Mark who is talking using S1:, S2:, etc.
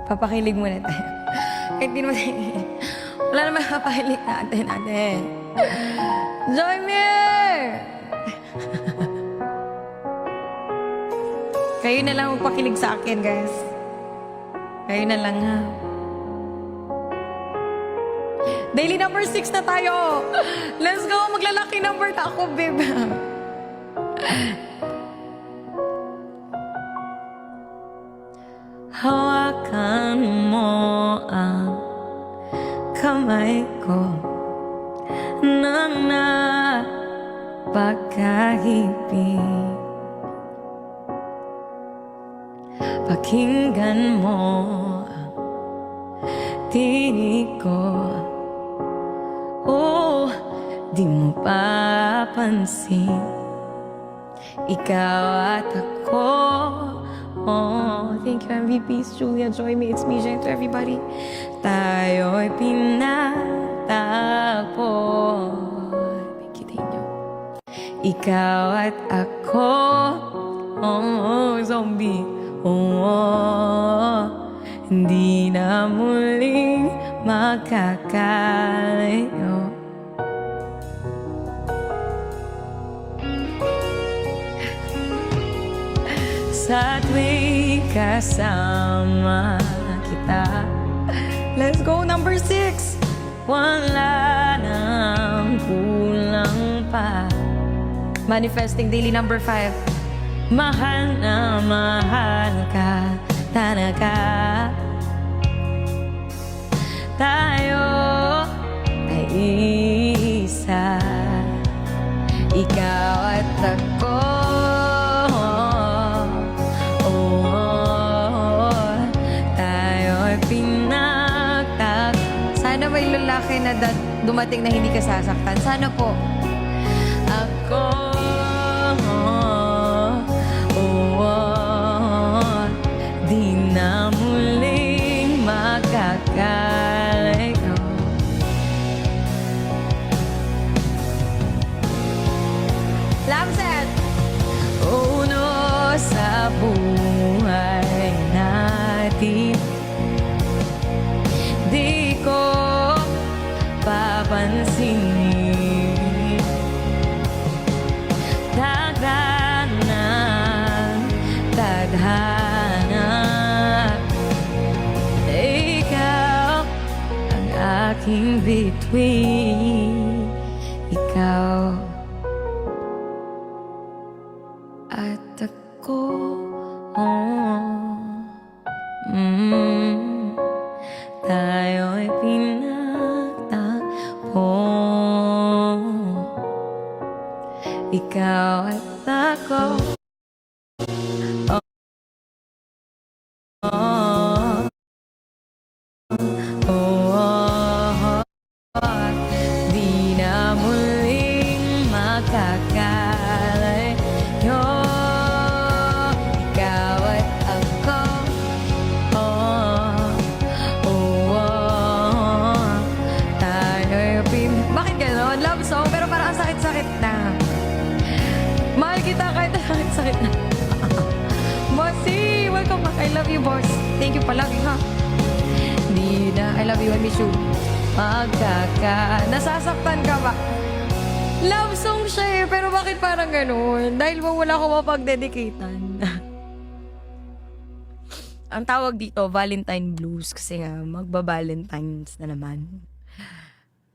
S1: Papakilig muna tayo. Kahit di naman wala naman papakilig natin, ate. Joymir! Kayo na lang magpakilig sa akin, guys. Kayo na lang, ha. Daily number 6 na tayo. Let's go. Maglalaki number na ako, babe. Hawakan mo ang kamay ko nang napagkahipig. Pakinggan mo ang tinig ko. Oh, di mo papansin. Ikaw at ako. Oh, thank you MVPs, Julia, Joy, me, it's me, Jen, to everybody. Tayo'y pinatagpo. Thank you. Ikaw at ako. Oh, zombie. Oh, hindi na muling magkakalayo. Sa tuwing kasama kita. Let's go, number 6. Wala nang kulang pa. Manifesting daily number 5. Mahal na mahal ka talaga. Tayo ay isa. Ikaw at ako. Sana may lalaki na dumating na hindi ka sasaktan. Sana po. Ako. Di na muling magkakalayo. Lamset! Uno sa buhay natin. Di ko papansinin. Dagdag ng tadhana. Ikaw ang aking bituin. Ikaw at ako. Tayo'y pinagtagpo. Ikaw at ako. Di na muling magkakalayo. Ikaw at ako. Bakit gano'n? Love song, pero parang ang sakit-sakit na. Mahal kita kahit ang sakit-sakit na. Bossy, welcome back. I love you, boss. Thank you palagi, ha? Di na, I love you, I miss you. Nasasaktan ka ba? Love song siya eh, pero bakit parang gano'n? Dahil ba wala ko mapag-dedicatean? Ang tawag dito, Valentine Blues, kasi nga, magba-Valentines na naman.